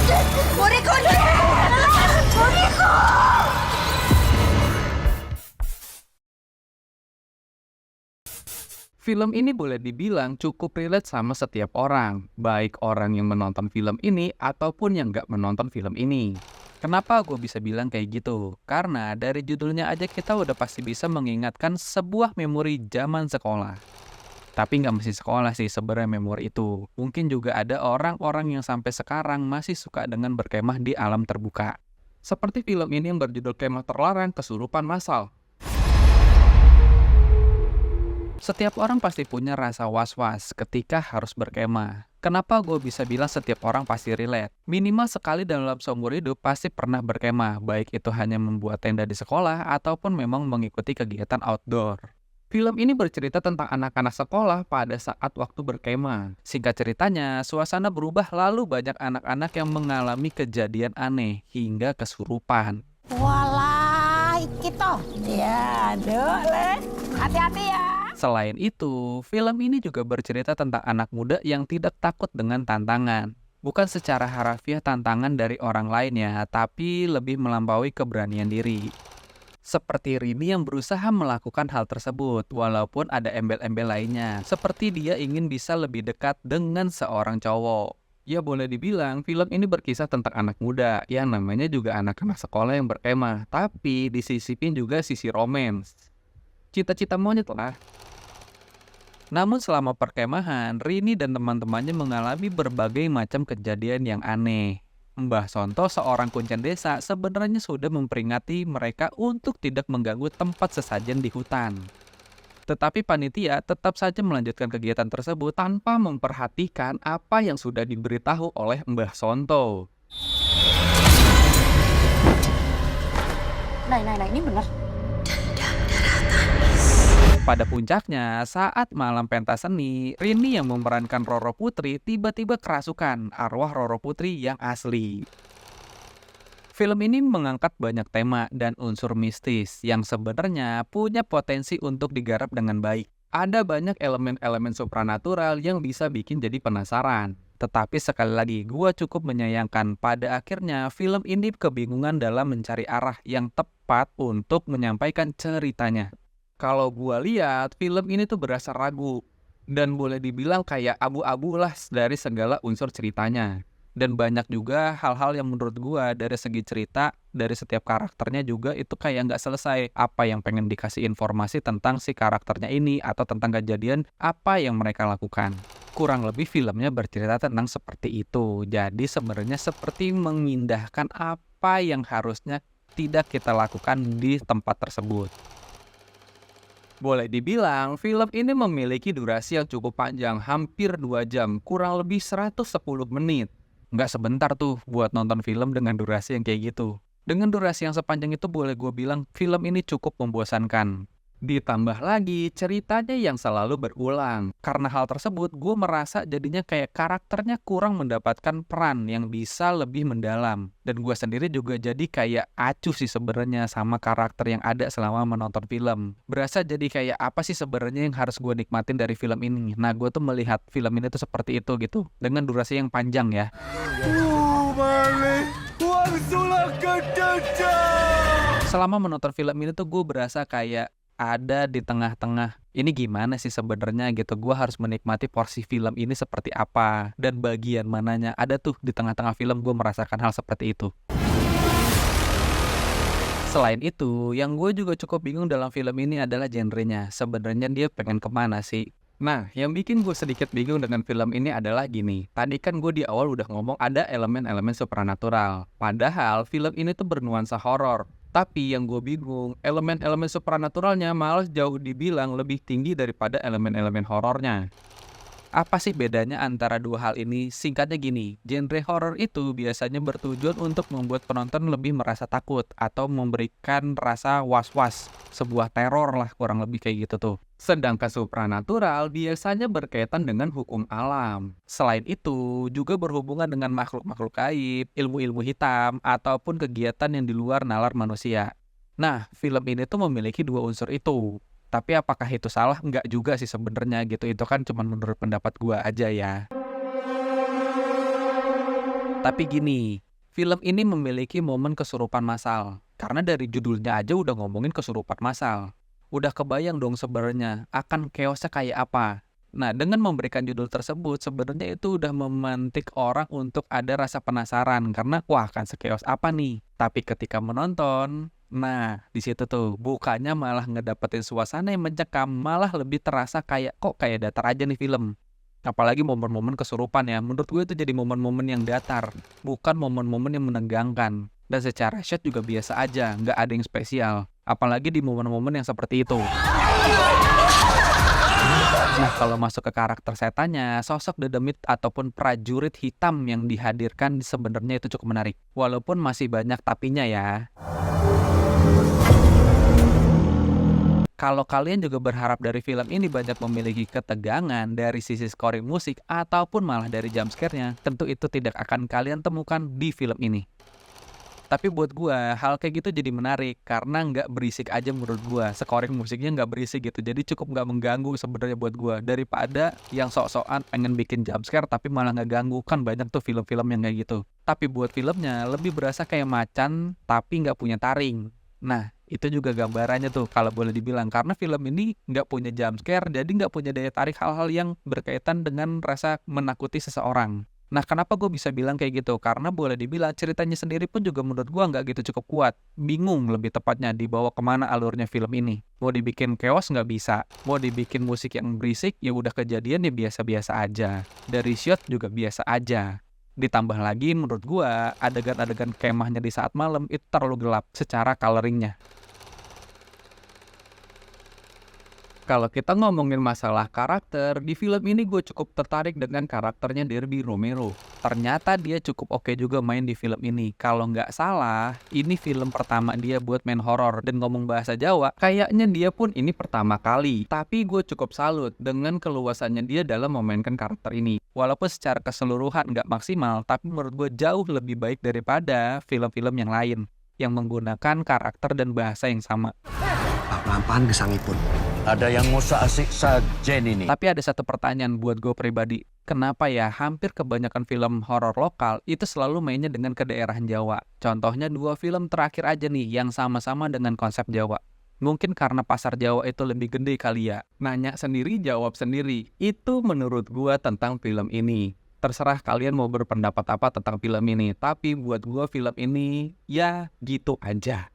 Bodiku, bodiku. Film ini boleh dibilang cukup relate sama setiap orang, baik orang yang menonton film ini ataupun yang nggak menonton film ini. Kenapa gue bisa bilang kayak gitu? Karena dari judulnya aja kita udah pasti bisa mengingatkan sebuah memori zaman sekolah. Tapi nggak mesti sekolah sih sebenarnya memori itu. Mungkin juga ada orang-orang yang sampai sekarang masih suka dengan berkemah di alam terbuka. Seperti film ini yang berjudul Kemah Terlarang Kesurupan Massal. Setiap orang pasti punya rasa was-was ketika harus berkemah. Kenapa gue bisa bilang setiap orang pasti relate? Minimal sekali dalam seumur hidup pasti pernah berkemah, baik itu hanya membuat tenda di sekolah ataupun memang mengikuti kegiatan outdoor. Film ini bercerita tentang anak-anak sekolah pada saat waktu berkemah. Singkat ceritanya, suasana berubah lalu banyak anak-anak yang mengalami kejadian aneh hingga kesurupan. Walah, iki toh. Ya, aduh, Le. Hati-hati ya. Selain itu, film ini juga bercerita tentang anak muda yang tidak takut dengan tantangan. Bukan secara harafiah tantangan dari orang lain ya, tapi lebih melampaui keberanian diri. Seperti Rini yang berusaha melakukan hal tersebut, walaupun ada embel-embel lainnya. Seperti dia ingin bisa lebih dekat dengan seorang cowok. Ya boleh dibilang, film ini berkisah tentang anak muda, yang namanya juga anak-anak sekolah yang berkemah. Tapi disisipin juga sisi romance. Cita-cita monyet lah. Namun selama perkemahan, Rini dan teman-temannya mengalami berbagai macam kejadian yang aneh. Mbah Sonto, seorang kuncen desa, sebenarnya sudah memperingati mereka untuk tidak mengganggu tempat sesajen di hutan. Tetapi panitia tetap saja melanjutkan kegiatan tersebut tanpa memperhatikan apa yang sudah diberitahu oleh Mbah Sonto. Nah, ini benar. Pada puncaknya, saat malam pentas seni, Rini yang memerankan Roro Putri tiba-tiba kerasukan arwah Roro Putri yang asli. Film ini mengangkat banyak tema dan unsur mistis yang sebenarnya punya potensi untuk digarap dengan baik. Ada banyak elemen-elemen supranatural yang bisa bikin jadi penasaran. Tetapi sekali lagi, gua cukup menyayangkan pada akhirnya film ini kebingungan dalam mencari arah yang tepat untuk menyampaikan ceritanya. Kalau gua lihat, film ini tuh berasa ragu dan boleh dibilang kayak abu-abu lah dari segala unsur ceritanya. Dan banyak juga hal-hal yang menurut gua dari segi cerita, dari setiap karakternya juga itu kayak nggak selesai. Apa yang pengen dikasih informasi tentang si karakternya ini atau tentang kejadian apa yang mereka lakukan. Kurang lebih filmnya bercerita tentang seperti itu. Jadi sebenarnya seperti mengindahkan apa yang harusnya tidak kita lakukan di tempat tersebut. Boleh dibilang, film ini memiliki durasi yang cukup panjang, hampir 2 jam, kurang lebih 110 menit. Nggak sebentar tuh buat nonton film dengan durasi yang kayak gitu. Dengan durasi yang sepanjang itu boleh gue bilang film ini cukup membosankan. Ditambah lagi ceritanya yang selalu berulang. Karena hal tersebut, gue merasa jadinya kayak karakternya kurang mendapatkan peran yang bisa lebih mendalam. Dan gue sendiri juga jadi kayak acuh sih sebenarnya sama karakter yang ada selama menonton film. Berasa jadi kayak apa sih sebenarnya yang harus gue nikmatin dari film ini. Nah, gue tuh melihat film ini tuh seperti itu gitu. Dengan durasi yang panjang ya. Selama menonton film ini tuh gue berasa kayak ada di tengah-tengah. Ini gimana sih sebenarnya gitu. Gue harus menikmati porsi film ini seperti apa. Dan bagian mananya. Ada tuh di tengah-tengah film gue merasakan hal seperti itu. Selain itu, yang gue juga cukup bingung dalam film ini adalah genrenya. Sebenarnya dia pengen kemana sih? Nah, yang bikin gue sedikit bingung dengan film ini adalah gini. Tadi kan gue di awal udah ngomong ada elemen-elemen supranatural. Padahal film ini tuh bernuansa horor. Tapi yang gue bingung, elemen-elemen supranaturalnya malah jauh dibilang lebih tinggi daripada elemen-elemen horornya. Apa sih bedanya antara dua hal ini? Singkatnya gini, genre horor itu biasanya bertujuan untuk membuat penonton lebih merasa takut atau memberikan rasa was-was, sebuah teror lah kurang lebih kayak gitu tuh. Sedangkan supranatural biasanya berkaitan dengan hukum alam. Selain itu, juga berhubungan dengan makhluk-makhluk gaib, ilmu-ilmu hitam, ataupun kegiatan yang di luar nalar manusia. Nah, film ini tuh memiliki dua unsur itu. Tapi apakah itu salah? Enggak juga sih sebenarnya gitu. Itu kan cuma menurut pendapat gua aja ya. Tapi gini, film ini memiliki momen kesurupan massal. Karena dari judulnya aja udah ngomongin kesurupan massal. Udah kebayang dong sebenarnya akan chaosnya kayak apa. Nah, dengan memberikan judul tersebut, sebenarnya itu udah memantik orang untuk ada rasa penasaran. Karena, wah akan sekeos apa nih? Tapi ketika menonton, nah di situ tuh, bukannya malah ngedapetin suasana yang mencekam, malah lebih terasa kok kayak datar aja nih film. Apalagi momen-momen kesurupan ya, menurut gue itu jadi momen-momen yang datar, bukan momen-momen yang menegangkan. Dan secara shot juga biasa aja, nggak ada yang spesial. Apalagi di momen-momen yang seperti itu. Nah, kalau masuk ke karakter setannya, sosok The Demit ataupun prajurit hitam yang dihadirkan sebenarnya itu cukup menarik. Walaupun masih banyak tapinya ya. Kalau kalian juga berharap dari film ini banyak memiliki ketegangan dari sisi scoring musik ataupun malah dari jump scare-nya, tentu itu tidak akan kalian temukan di film ini. Tapi buat gua, hal kayak gitu jadi menarik karena nggak berisik aja menurut gua. Scoring musiknya nggak berisik gitu, jadi cukup nggak mengganggu sebenarnya buat gua. Daripada yang sok-sokan pengen bikin jump scare tapi malah nggak ganggu, kan banyak tuh film-film yang kayak gitu. Tapi buat filmnya lebih berasa kayak macan tapi nggak punya taring. Nah, itu juga gambarannya tuh kalau boleh dibilang. Karena film ini nggak punya jump scare, jadi nggak punya daya tarik hal-hal yang berkaitan dengan rasa menakuti seseorang. Nah, kenapa gue bisa bilang kayak gitu? Karena boleh dibilang ceritanya sendiri pun juga menurut gue nggak gitu cukup kuat. Bingung lebih tepatnya dibawa kemana alurnya film ini. Mau dibikin chaos nggak bisa. Mau dibikin musik yang berisik, ya udah kejadian ya biasa-biasa aja. Dari shot juga biasa aja. Ditambah lagi menurut gue, adegan-adegan kemahnya di saat malam itu terlalu gelap secara coloringnya. Kalau kita ngomongin masalah karakter, di film ini gue cukup tertarik dengan karakternya Derby Romero. Ternyata dia cukup oke juga main di film ini. Kalau nggak salah, ini film pertama dia buat main horor dan ngomong bahasa Jawa. Kayaknya dia pun ini pertama kali. Tapi gue cukup salut dengan keluasannya dia dalam memainkan karakter ini. Walaupun secara keseluruhan nggak maksimal, tapi menurut gue jauh lebih baik daripada film-film yang lain yang menggunakan karakter dan bahasa yang sama. Lampahan gesangipun. Ada yang ngusak asik sajen ini. Tapi ada satu pertanyaan buat gue pribadi. Kenapa ya hampir kebanyakan film horor lokal itu selalu mainnya dengan kedaerahan Jawa? Contohnya 2 film terakhir aja nih yang sama-sama dengan konsep Jawa. Mungkin karena pasar Jawa itu lebih gede kali ya. Nanya sendiri, jawab sendiri. Itu menurut gue tentang film ini. Terserah kalian mau berpendapat apa tentang film ini. Tapi buat gue film ini ya gitu aja.